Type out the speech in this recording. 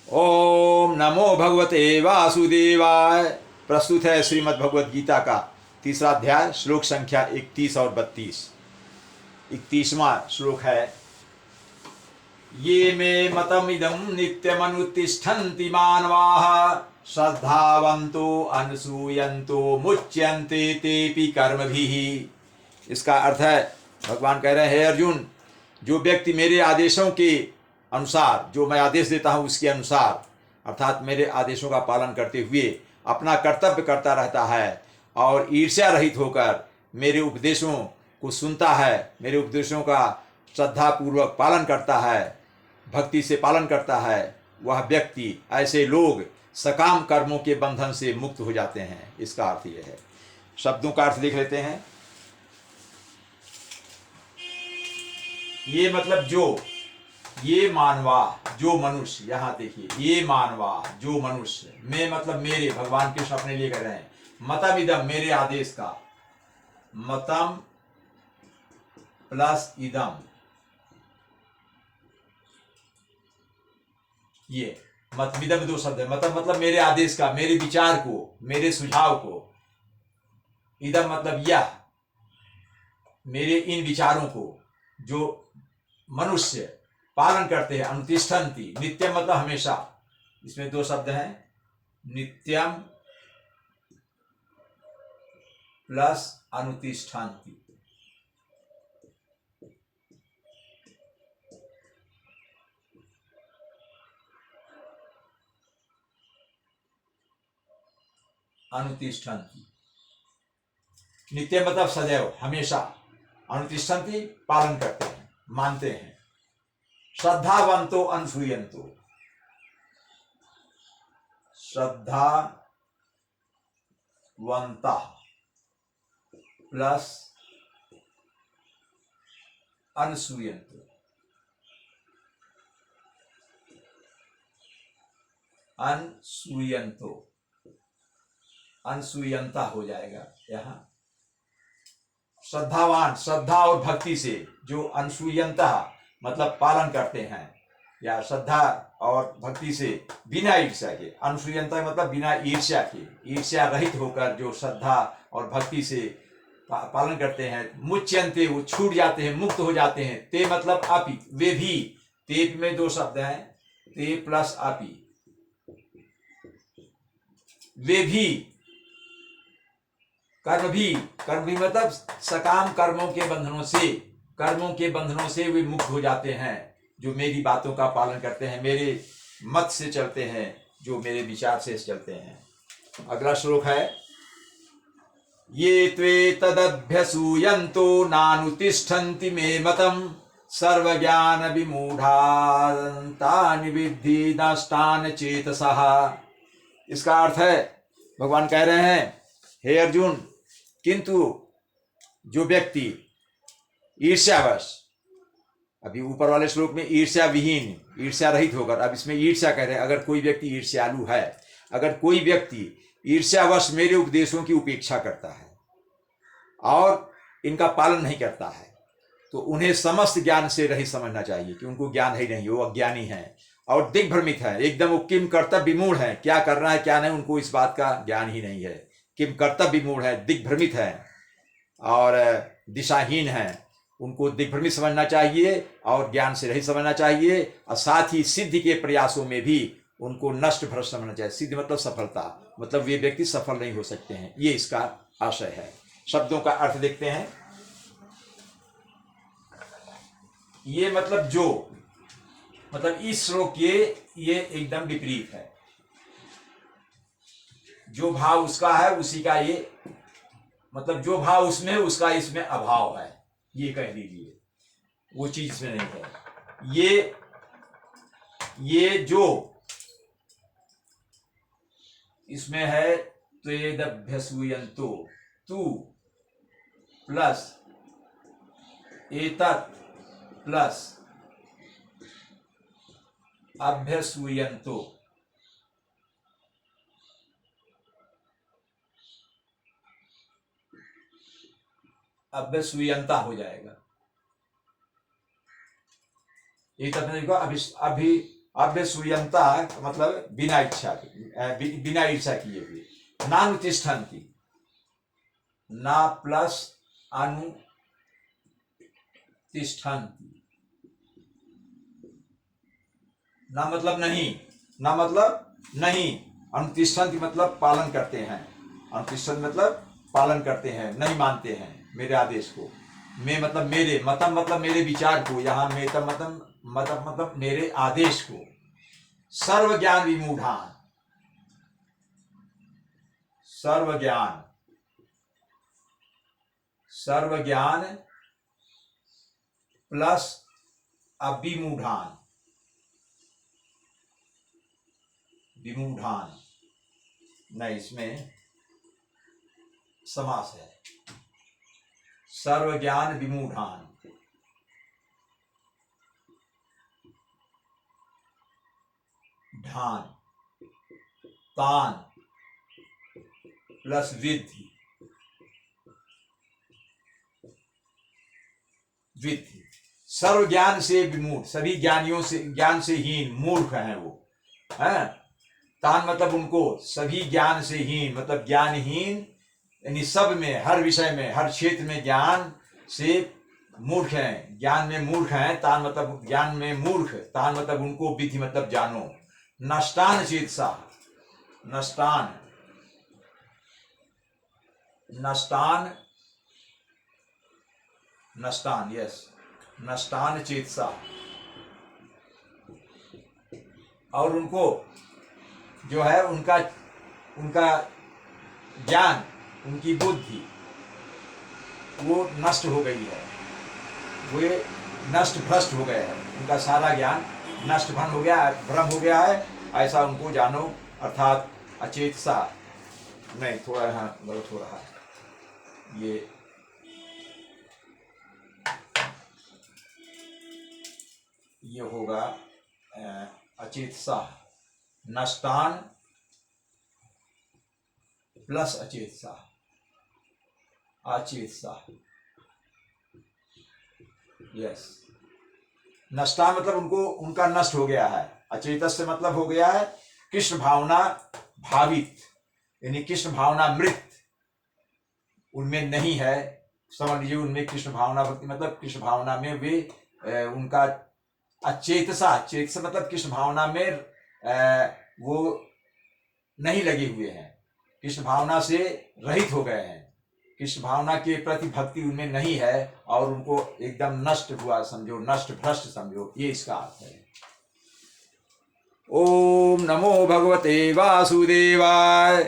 ओम नमो भगवते वासुदेवाय। प्रस्तुत है श्रीमद् भगवद गीता का तीसरा अध्याय, श्लोक संख्या 31 और 32। 31वां श्लोक है, ये मे मतमिदं नित्यमनुतिष्ठन्ति मानवाः श्रद्धावन्तो अनुसूयन्तो मुच्यन्ते तेपि कर्मभिः। इसका अर्थ है, भगवान कह रहे हैं, हे अर्जुन, जो व्यक्ति मेरे आदेशों के अनुसार, जो मैं आदेश देता हूँ उसके अनुसार, अर्थात मेरे आदेशों का पालन करते हुए अपना कर्तव्य करता रहता है और ईर्ष्या रहित होकर मेरे उपदेशों को सुनता है, मेरे उपदेशों का श्रद्धापूर्वक पालन करता है, भक्ति से पालन करता है, वह व्यक्ति, ऐसे लोग सकाम कर्मों के बंधन से मुक्त हो जाते हैं। इसका अर्थ यह है। शब्दों का अर्थ देख लेते हैं। ये मतलब जो, ये मानवा, जो मनुष्य, यहां देखिए, ये मानवा जो मनुष्य, मैं मतलब मेरे, भगवान कृष्ण अपने लिए कह रहे हैं, मतम इदम मेरे आदेश का, मतम प्लस इदम, ये मतमिदम दो शब्द है। मतम मतलब मेरे आदेश का, मेरे विचार को, मेरे सुझाव को, इदम मतलब यह, मेरे इन विचारों को जो मनुष्य पालन करते हैं, अनुतिष्ठन्ति, नित्यम मतलब हमेशा, इसमें दो शब्द हैं, नित्यम प्लस अनुतिष्ठन्ति। अनुतिष्ठन्ति, नित्य मतलब सदैव, हमेशा, अनुतिष्ठन्ति पालन करते हैं, मानते हैं। श्रद्धावंतो अनसूयंतो, श्रद्धावंता प्लस अनसूयंतो, अनसूयंतो, अनसूयंता हो जाएगा यहां। श्रद्धावान, श्रद्धा और भक्ति से, जो अनसूयंता मतलब पालन करते हैं, या श्रद्धा और भक्ति से बिना ईर्ष्या के, अनुसूयंता मतलब बिना ईर्ष्या के, ईर्ष्या रहित होकर जो श्रद्धा और भक्ति से पालन करते हैं, मुच्यंते वो छूट जाते हैं, मुक्त हो जाते हैं। ते मतलब आपी, वे भी, ते में दो शब्द हैं, ते प्लस आपी, वे भी, कर्म भी, कर्म भी मतलब सकाम कर्मों के बंधनों से, कर्मों के बंधनों से वे मुक्त हो जाते हैं, जो मेरी बातों का पालन करते हैं, मेरे मत से चलते हैं, जो मेरे विचार से चलते हैं। अगला श्लोक है, ये त्वे तदभ्यसूयन्तो नानुतिष्ठन्ति मे मतम सर्वज्ञान विमूढ़ान्तानि विद्धि नष्टान चेतसः। इसका अर्थ है, भगवान कह रहे हैं, हे अर्जुन, किंतु जो व्यक्ति ईर्ष्यावश, अभी ऊपर वाले श्लोक में ईर्ष्या विहीन, ईर्ष्या रहित होकर, अब इसमें ईर्ष्या कह रहे हैं, अगर कोई व्यक्ति ईर्ष्यालु है, अगर कोई व्यक्ति ईर्ष्यावश मेरे उपदेशों की उपेक्षा करता है और इनका पालन नहीं करता है, तो उन्हें समस्त ज्ञान से रहित समझना चाहिए कि उनको ज्ञान है नहीं, वो अज्ञानी है और दिग्भ्रमित है, एकदम वो किम कर्तव्य विमूढ़ है, क्या करना है क्या नहीं उनको इस बात का ज्ञान ही नहीं है। किम कर्तव्य विमूढ़ है, दिग्भ्रमित है और दिशाहीन है, उनको दिग्भ्रमित समझना चाहिए और ज्ञान से रहित समझना चाहिए, और साथ ही सिद्धि के प्रयासों में भी उनको नष्ट भ्रष्ट समझना चाहिए। सिद्धि मतलब सफलता, मतलब वे व्यक्ति सफल नहीं हो सकते हैं, ये इसका आशय है। शब्दों का अर्थ देखते हैं। ये मतलब जो, मतलब इस श्लोक ये एकदम विपरीत है, जो भाव उसका है उसी का ये, मतलब जो भाव उसमें उसका इसमें अभाव है, ये कह लीजिए, वो चीज इसमें नहीं है। ये जो इसमें है, त्वेदभ्यसूयन्तो, तू प्लस एतत् प्लस अभ्यसूयन्तो, अभ्यसूयंता हो जाएगा। एक तरफ देखो, अभ्यसूयंता मतलब बिना इच्छा बिना ईर्षा किए हुए, नानुतिष्ठन्ति, ना प्लस अनुतिष्ठन्ति, ना मतलब नहीं, ना मतलब नहीं, अनुतिष्ठन्ति मतलब पालन करते हैं, अनुतिष्ठन्ति मतलब पालन करते हैं, नहीं मानते हैं मेरे आदेश को। मैं मतलब मेरे, मतम मतलब मेरे विचार को, यहाँ मेतम मतलब मेरे आदेश को। सर्व ज्ञान विमूढ़ान, सर्व ज्ञान, सर्व ज्ञान प्लस अविमूढ़ान, विमूढ़ान नहीं, इसमें समास है। सर्व ज्ञान विमूढ़ान, ढान, तान प्लस विद्धि, विद्धि। सर्व ज्ञान से विमूढ़, सभी ज्ञानियों से, ज्ञान से हीन, मूर्ख हैं वो, है। तान मतलब उनको, सभी ज्ञान से हीन मतलब ज्ञानहीन, यानी सब में, हर विषय में, हर क्षेत्र में ज्ञान से मूर्ख हैं, ज्ञान में मूर्ख हैं। तान मतलब ज्ञान में मूर्ख, तान मतलब उनको, विधि मतलब जानो। नष्टान चेतसा, नष्टान, नष्टान, नष्टान, यस, नष्टान चेतसा, और उनको जो है उनका ज्ञान, उनकी बुद्धि वो नष्ट हो गई है, वे नष्ट भ्रष्ट हो गए हैं, उनका सारा ज्ञान नष्ट भ्रम हो गया है, भ्रम हो गया है, ऐसा उनको जानो। अर्थात अचेतसा नहीं, थोड़ा यहाँ गलत हो रहा है, ये होगा अचेतसा, नष्टान प्लस अचेतसा, अचेतसा, यस। नष्टा मतलब उनको, उनका नष्ट हो गया है। अचेतस से मतलब हो गया है कृष्ण भावना भावित, यानी कृष्ण भावना मृत उनमें नहीं है, समझ लीजिए। उनमें कृष्ण भावना भक्ति मतलब कृष्ण भावना में वे उनका अचेतसा, चेतसा मतलब कृष्ण भावना में वो नहीं लगे हुए हैं, कृष्ण भावना से रहित हो गए हैं, कृष्ण भावना के प्रति भक्ति उनमें नहीं है, और उनको एकदम नष्ट हुआ समझो, नष्ट भ्रष्ट समझो, ये इसका अर्थ है। ओम नमो भगवते वासुदेवाय।